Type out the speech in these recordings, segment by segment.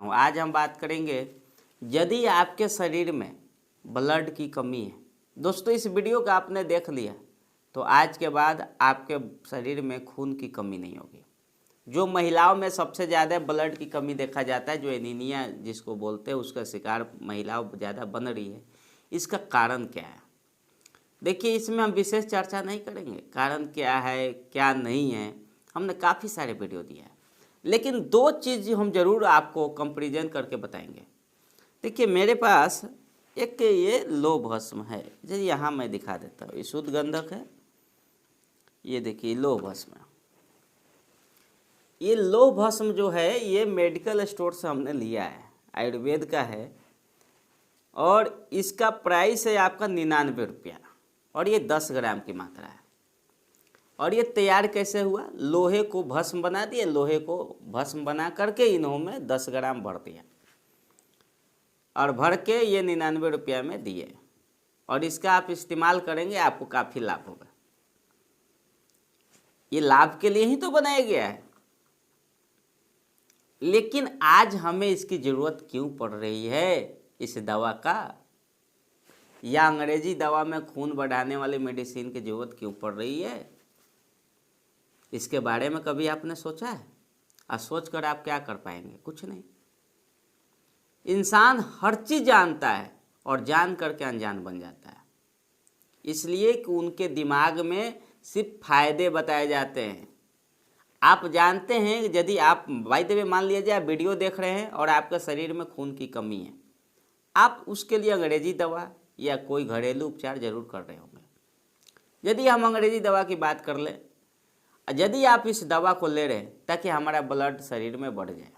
हूँ। आज हम बात करेंगे यदि आपके शरीर में ब्लड की कमी है। दोस्तों, इस वीडियो को आपने देख लिया तो आज के बाद आपके शरीर में खून की कमी नहीं होगी। जो महिलाओं में सबसे ज़्यादा ब्लड की कमी देखा जाता है, जो एनीमिया जिसको बोलते हैं, उसका शिकार महिलाओं ज़्यादा बन रही है। इसका कारण क्या है? देखिए, इसमें हम विशेष चर्चा नहीं करेंगे कारण क्या है क्या नहीं है, हमने काफ़ी सारे वीडियो दिया है। लेकिन दो चीज़ हम जरूर आपको कंपैरिजन करके बताएंगे। देखिए, मेरे पास एक ये लो भस्म है, जैसे यहाँ मैं दिखा देता हूँ। ये शुद्ध गंधक है, ये देखिए लो भस्म। ये लो भस्म जो है ये मेडिकल स्टोर से हमने लिया है, आयुर्वेद का है, और इसका प्राइस है आपका 99 रुपया, और ये 10 ग्राम की मात्रा है। और ये तैयार कैसे हुआ? लोहे को भस्म बना दिए, लोहे को भस्म बना करके इन्होंने 10 ग्राम भर दिया और भर के ये 99 रुपया में दिए, और इसका आप इस्तेमाल करेंगे आपको काफ़ी लाभ होगा। ये लाभ के लिए ही तो बनाया गया है। लेकिन आज हमें इसकी ज़रूरत क्यों पड़ रही है इस दवा का, या अंग्रेजी दवा में खून बढ़ाने वाली मेडिसिन की ज़रूरत क्यों पड़ रही है? इसके बारे में कभी आपने सोचा है? और सोच कर आप क्या कर पाएंगे? कुछ नहीं। इंसान हर चीज़ जानता है और जान करके अनजान बन जाता है, इसलिए कि उनके दिमाग में सिर्फ फायदे बताए जाते हैं। आप जानते हैं यदि आप बाय द वे मान लीजिए आप वीडियो देख रहे हैं और आपके शरीर में खून की कमी है, आप उसके लिए अंग्रेजी दवा या कोई घरेलू उपचार जरूर कर रहे होंगे। यदि हम अंग्रेजी दवा की बात कर लें, यदि आप इस दवा को ले रहे हैं ताकि हमारा ब्लड शरीर में बढ़ जाए,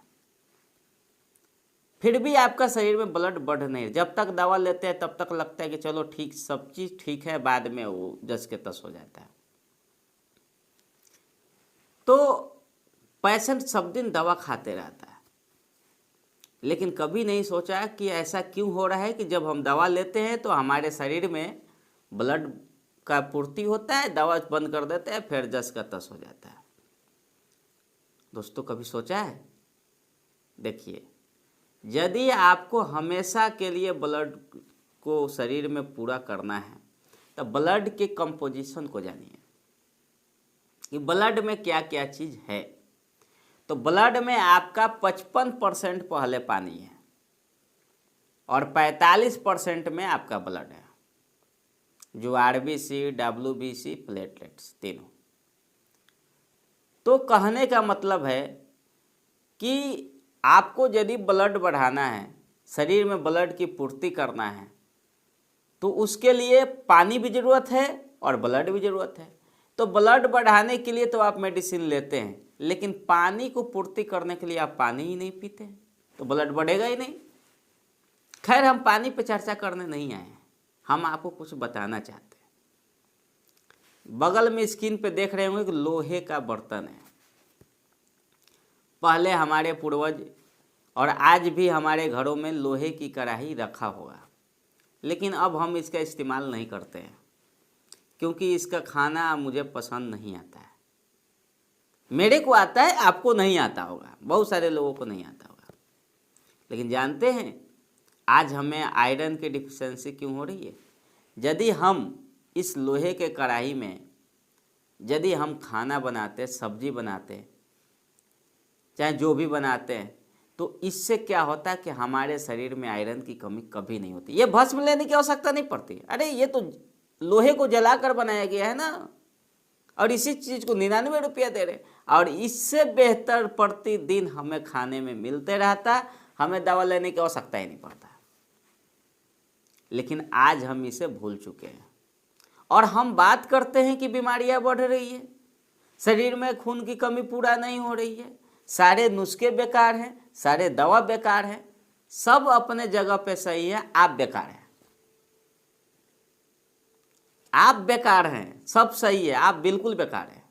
फिर भी आपका शरीर में ब्लड बढ़ नहीं, जब तक दवा लेते हैं तब तक लगता है कि चलो ठीक, सब चीज़ ठीक है, बाद में वो जस के तस हो जाता है। तो पेशेंट सब दिन दवा खाते रहता है, लेकिन कभी नहीं सोचा कि ऐसा क्यों हो रहा है कि जब हम दवा लेते हैं तो हमारे शरीर में ब्लड का पूर्ति होता है, दवा बंद कर देते हैं, फिर जस का तस हो जाता है। दोस्तों, कभी सोचा है? देखिए, यदि आपको हमेशा के लिए ब्लड को शरीर में पूरा करना है तो ब्लड के कंपोजिशन को जानिए कि ब्लड में क्या क्या चीज़ है। तो ब्लड में आपका 55% पहले पानी है और 45% में आपका ब्लड है, जो RBC, WBC, प्लेटलेट्स तीनों। तो कहने का मतलब है कि आपको यदि ब्लड बढ़ाना है, शरीर में ब्लड की पूर्ति करना है, तो उसके लिए पानी भी ज़रूरत है और ब्लड भी ज़रूरत है। तो ब्लड बढ़ाने के लिए तो आप मेडिसिन लेते हैं, लेकिन पानी को पूर्ति करने के लिए आप पानी ही नहीं पीते, तो ब्लड बढ़ेगा ही नहीं। खैर, हम पानी पे चर्चा करने नहीं आए हैं, हम आपको कुछ बताना चाहते हैं। बगल में स्क्रीन पे देख रहे होंगे कि लोहे का बर्तन है। पहले हमारे पूर्वज और आज भी हमारे घरों में लोहे की कढ़ाई रखा होगा, लेकिन अब हम इसका इस्तेमाल नहीं करते हैं क्योंकि इसका खाना मुझे पसंद नहीं आता है। मेरे को आता है, आपको नहीं आता होगा, बहुत सारे लोगों को नहीं आता होगा। लेकिन जानते हैं आज हमें आयरन की डिफिशियंसी क्यों हो रही है? यदि हम इस लोहे के कढ़ाई में यदि हम खाना बनाते, सब्जी बनाते, चाहे जो भी बनाते हैं, तो इससे क्या होता है कि हमारे शरीर में आयरन की कमी कभी नहीं होती। ये भस्म लेने की आवश्यकता नहीं पड़ती। अरे ये तो लोहे को जलाकर बनाया गया है ना, और इसी चीज़ को 99 रुपया दे रहे, और इससे बेहतर प्रतिदिन हमें खाने में मिलते रहता, हमें दवा लेने की आवश्यकता ही नहीं पड़ता। लेकिन आज हम इसे भूल चुके हैं और हम बात करते हैं कि बीमारियां बढ़ रही है, शरीर में खून की कमी पूरा नहीं हो रही है, सारे नुस्खे बेकार हैं, सारे दवा बेकार हैं, सब अपने जगह पे सही है, आप बेकार हैं। आप बेकार हैं, सब सही है, आप बिल्कुल बेकार हैं।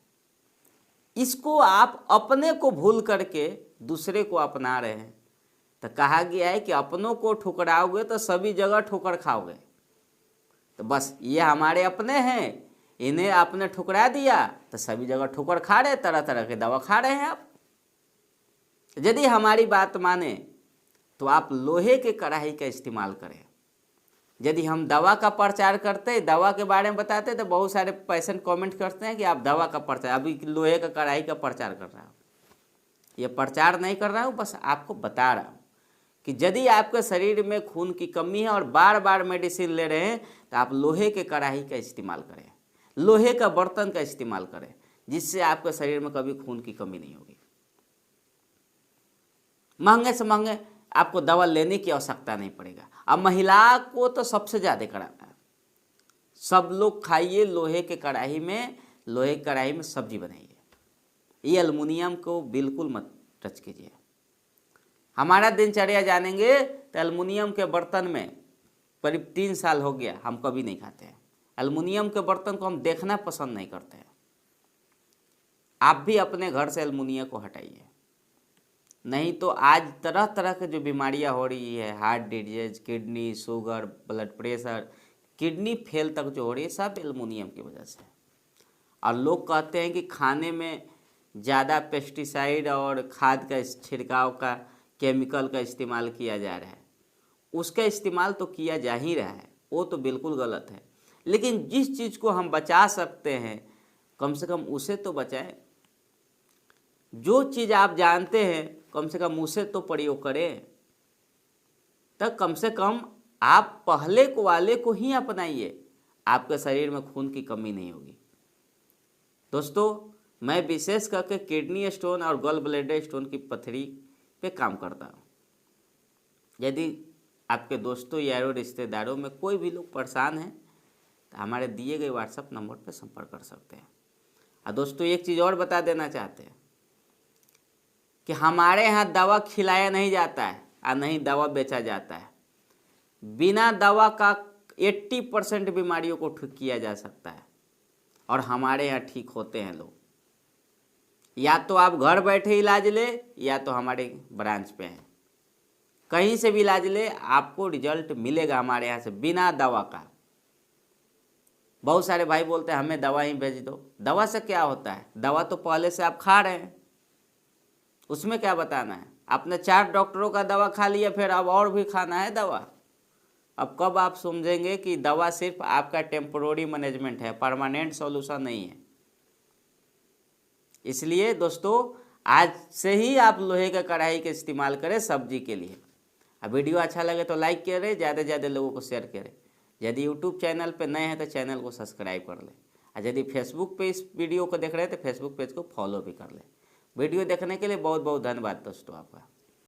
इसको आप अपने को भूल करके दूसरे को अपना रहे हैं। तो कहा गया है कि अपनों को ठुकराओगे तो सभी जगह ठोकर खाओगे। तो बस ये हमारे अपने हैं, इन्हें आपने ठुकरा दिया तो सभी जगह ठोकर खा रहे, तरह तरह के दवा खा रहे हैं आप। यदि हमारी बात माने तो आप लोहे के कढ़ाई का इस्तेमाल करें। यदि हम दवा का प्रचार करते, दवा के बारे में बताते, तो बहुत सारे पेशेंट कमेंट करते हैं कि आप दवा का प्रचार, अभी लोहे का कढ़ाई का प्रचार कर रहा हूँ। ये प्रचार नहीं कर रहा हूँ, बस आपको बता रहा हूँ कि यदि आपके शरीर में खून की कमी है और बार बार मेडिसिन ले रहे हैं, तो आप लोहे के कढ़ाई का इस्तेमाल करें, लोहे का बर्तन का इस्तेमाल करें, जिससे आपके शरीर में कभी खून की कमी नहीं होगी। महंगे से महंगे आपको दवा लेने की आवश्यकता नहीं पड़ेगा। अब महिला को तो सबसे ज़्यादा कराना है। सब लोग खाइए लोहे के कढ़ाई में, लोहे की कढ़ाई में सब्जी बनाइए। ये एल्युमिनियम को बिल्कुल मत टच कीजिए। हमारा दिनचर्या जानेंगे तो एल्युमिनियम के बर्तन में करीब 3 साल हो गया हम कभी नहीं खाते हैं। एल्युमिनियम के बर्तन को हम देखना पसंद नहीं करते हैं। आप भी अपने घर से एल्युमिनियम को हटाइए, नहीं तो आज तरह तरह के जो बीमारियां हो रही है, heart disease, kidney, sugar, blood pressure, kidney fail तक जो हो रही है, सब एल्युमिनियम की वजह से। और लोग कहते हैं कि खाने में ज़्यादा पेस्टिसाइड और खाद का छिड़काव का, केमिकल का इस्तेमाल किया जा रहा है। उसका इस्तेमाल तो किया जा ही रहा है, वो तो बिल्कुल गलत है। लेकिन जिस चीज़ को हम बचा सकते हैं, कम से कम उसे तो बचाएं। जो चीज़ आप जानते हैं, कम से कम उसे तो प्रयोग करें। तब कम से कम आप पहले को वाले को ही अपनाइए, आपके शरीर में खून की कमी नहीं होगी। दोस्तों, मैं विशेष करके किडनी स्टोन और गॉल ब्लैडर स्टोन की पथरी पे काम करता हूँ। यदि आपके दोस्तों यारों रिश्तेदारों में कोई भी लोग परेशान हैं, तो हमारे दिए गए व्हाट्सएप नंबर पर संपर्क कर सकते हैं। और दोस्तों, एक चीज़ और बता देना चाहते हैं कि हमारे यहाँ दवा खिलाया नहीं जाता है और नहीं दवा बेचा जाता है। बिना दवा का 80% बीमारियों को ठीक किया जा सकता है, और हमारे यहाँ ठीक होते हैं लोग। या तो आप घर बैठे इलाज ले, या तो हमारे ब्रांच पे हैं, कहीं से भी इलाज ले, आपको रिजल्ट मिलेगा हमारे यहाँ से बिना दवा का। बहुत सारे भाई बोलते हैं हमें दवा ही भेज दो। दवा से क्या होता है? दवा तो पहले से आप खा रहे हैं, उसमें क्या बताना है? आपने 4 डॉक्टरों का दवा खा लिया, फिर अब और भी खाना है दवा। अब कब आप समझेंगे कि दवा सिर्फ आपका टेम्पोररी मैनेजमेंट है, परमानेंट सॉल्यूशन नहीं है। इसलिए दोस्तों, आज से ही आप लोहे का कढ़ाई का इस्तेमाल करें सब्जी के लिए। अब वीडियो अच्छा लगे तो लाइक करें, ज़्यादा से ज़्यादा लोगों को शेयर करें। यदि यूट्यूब चैनल पे नए हैं तो चैनल को सब्सक्राइब कर लें, और यदि फेसबुक पे इस वीडियो को देख रहे हैं तो फेसबुक पेज को फॉलो भी कर लें। वीडियो देखने के लिए बहुत बहुत धन्यवाद दोस्तों आपका।